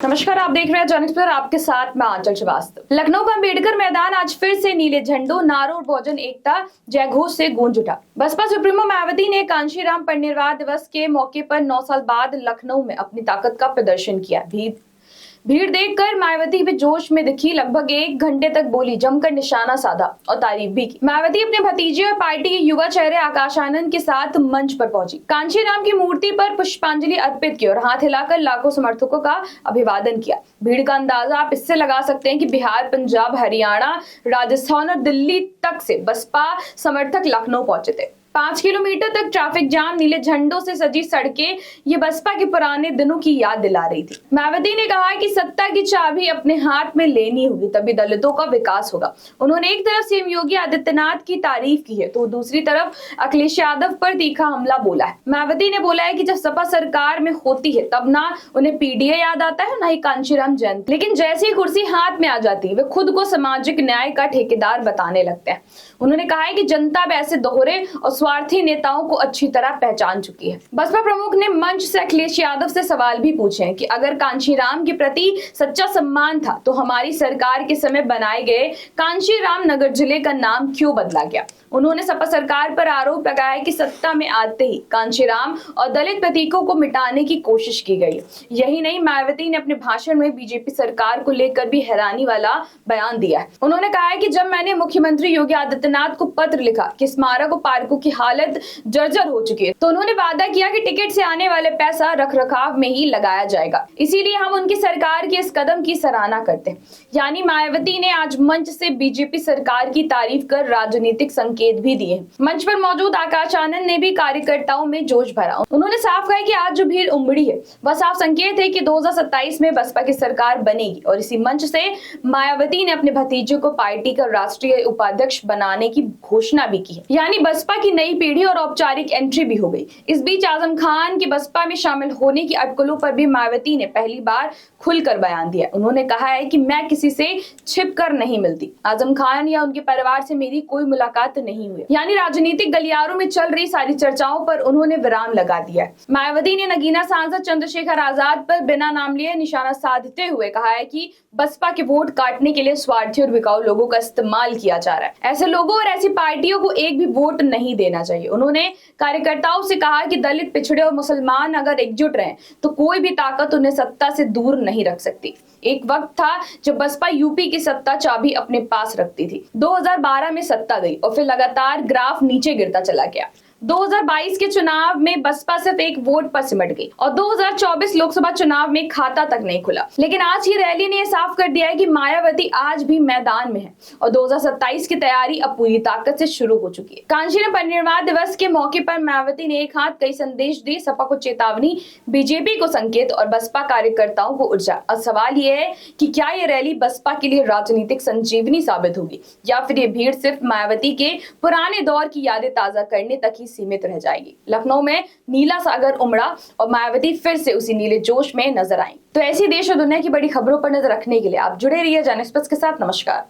नमस्कार, आप देख रहे हैं जनक पर, आपके साथ मैं आंचल श्रीवास्तव। लखनऊ का अम्बेडकर मैदान आज फिर से नीले झंडों, नारों और बहुजन एकता जयघोष से गूंज उठा। बसपा सुप्रीमो मायावती ने कांशीराम परिनिर्वाण दिवस के मौके पर 9 साल बाद लखनऊ में अपनी ताकत का प्रदर्शन किया। भीड़ देखकर मायावती भी जोश में दिखी। लगभग 1 घंटे तक बोली, जमकर निशाना साधा और तारीफ भी की। मायावती अपने भतीजे और पार्टी के युवा चेहरे आकाश आनंद के साथ मंच पर पहुंची, कांशीराम की मूर्ति पर पुष्पांजलि अर्पित की और हाथ हिलाकर लाखों समर्थकों का अभिवादन किया। भीड़ का अंदाजा आप इससे लगा सकते हैं कि बिहार, पंजाब, हरियाणा, राजस्थान और दिल्ली तक से बसपा समर्थक लखनऊ पहुंचे थे। 5 किलोमीटर तक ट्रैफिक जाम, नीले झंडों से सजी सड़कें ये बसपा के पुराने दिनों की याद दिला रही थी। मायावती ने कहा कि सत्ता की चाबी अपने हाथ में लेनी होगी, तभी दलितों का विकास होगा। उन्होंने एक तरफ सीएम योगी आदित्यनाथ की तारीफ की है तो दूसरी तरफ अखिलेश यादव पर तीखा हमला बोला है। मायावती ने बोला है कि जब सपा सरकार में होती है तब ना उन्हें पीडीए याद आता है, ना ही कांशीराम जयंती, लेकिन जैसे ही कुर्सी हाथ में आ जाती है वे खुद को सामाजिक न्याय का ठेकेदार बताने लगते हैं। उन्होंने कहा है कि जनता अब ऐसे दोहरे और स्वार्थी नेताओं को अच्छी तरह पहचान चुकी है। बसपा प्रमुख ने मंच से अखिलेश यादव से सवाल भी पूछे हैं कि अगर कांशीराम के प्रति सच्चा सम्मान था तो हमारी सरकार के समय बनाए गए कांशीराम नगर जिले का नाम क्यों बदला गया। उन्होंने सपा सरकार पर आरोप लगाया कि सत्ता में आते ही कांशीराम और दलित प्रतीकों को मिटाने की कोशिश की गई। यही नहीं, मायावती ने अपने भाषण में बीजेपी सरकार को लेकर भी हैरानी वाला बयान दिया है। उन्होंने कहा है कि जब मैंने मुख्यमंत्री योगी आदित्यनाथ को पत्र लिखा कि स्मारक और पार्कों की हालत जर्जर हो चुकी है तो उन्होंने वादा किया कि टिकट से आने वाले पैसा रखरखाव में ही लगाया जाएगा। इसीलिए हम उनकी सरकार के इस कदम की सराहना करते हैं। यानी मायावती ने आज मंच से बीजेपी सरकार की तारीफ कर राजनीतिक संकेत भी दिए। मंच पर मौजूद आकाश आनंद ने भी कार्यकर्ताओं में जोश भरा। उन्होंने साफ कहा कि आज जो भीड़ उमड़ी है वह साफ संकेत है कि 2027 में बसपा की सरकार बनेगी और इसी मंच से मायावती ने अपने भतीजे को पार्टी का राष्ट्रीय उपाध्यक्ष बनाने की घोषणा भी की है। यानी बसपा की नई पीढ़ी और औपचारिक एंट्री भी हो गई। इस बीच आजम खान के बसपा में शामिल होने की अटकलों पर भी मायावती ने पहली बार खुलकर बयान दिया। उन्होंने कहा है कि मैं किसी से छिप कर नहीं मिलती, आजम खान या उनके परिवार से मेरी कोई मुलाकात नहीं हुई। यानी राजनीतिक गलियारों में चल रही सारी चर्चाओं पर उन्होंने विराम लगा दिया है। मायावती ने नगीना सांसद चंद्रशेखर आजाद पर बिना नाम लिए निशाना साधते हुए कहा है कि बसपा के वोट काटने के लिए स्वार्थी और बिकाऊ लोगों का इस्तेमाल किया जा रहा है। ऐसे लोगों और ऐसी पार्टियों को एक भी वोट नहीं देना चाहिए। उन्होंने कार्यकर्ताओं से कहा कि दलित, पिछड़े और मुसलमान अगर एकजुट रहें तो कोई भी ताकत उन्हें सत्ता से दूर नहीं रख सकती। एक वक्त था जब बसपा यूपी की सत्ता चाबी अपने पास रखती थी। 2012 में सत्ता गई और फिर लगातार ग्राफ नीचे गिरता चला गया। 2022 के चुनाव में बसपा सिर्फ 1 वोट पर सिमट गई और 2024 लोकसभा चुनाव में खाता तक नहीं खुला। लेकिन आज की रैली ने साफ कर दिया है कि मायावती आज भी मैदान में है और 2027 की तैयारी अब पूरी ताकत से शुरू हो चुकी है। कांशीराम परिनिर्वाण दिवस के मौके पर मायावती ने एक हाथ कई संदेश दिए, सपा को चेतावनी, बीजेपी को संकेत और बसपा कार्यकर्ताओं को ऊर्जा। अब सवाल ये है कि क्या ये रैली बसपा के लिए राजनीतिक संजीवनी साबित होगी या फिर ये भीड़ सिर्फ मायावती के पुराने दौर की यादें ताजा करने तक ही सीमित रह जाएगी। लखनऊ में नीला सागर उमड़ा और मायावती फिर से उसी नीले जोश में नजर आई। तो ऐसी देश और दुनिया की बड़ी खबरों पर नजर रखने के लिए आप जुड़े रहिए जनक के साथ। नमस्कार।